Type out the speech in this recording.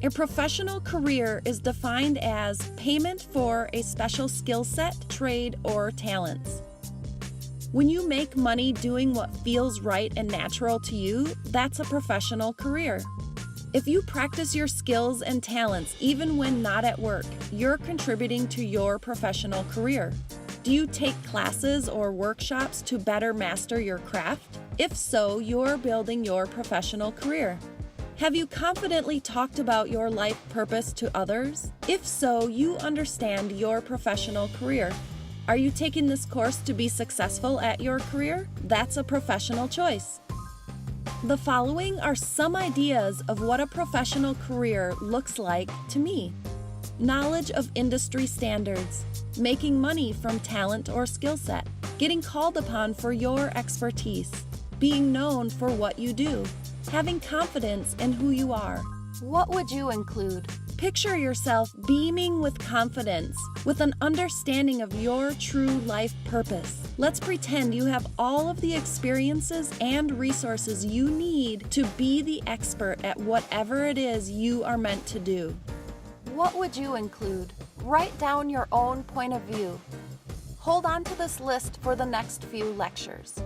A professional career is defined as payment for a special skill set, trade, or talents. When you make money doing what feels right and natural to you, that's a professional career. If you practice your skills and talents even when not at work, you're contributing to your professional career. Do you take classes or workshops to better master your craft? If so, you're building your professional career. Have you confidently talked about your life purpose to others? If so, you understand your professional career. Are you taking this course to be successful at your career? That's a professional choice. The following are some ideas of what a professional career looks like to me. Knowledge of industry standards, making money from talent or skill set, getting called upon for your expertise, being known for what you do, having confidence in who you are. What would you include? Picture yourself beaming with confidence, with an understanding of your true life purpose. Let's pretend you have all of the experiences and resources you need to be the expert at whatever it is you are meant to do. What would you include? Write down your own point of view. Hold on to this list for the next few lectures.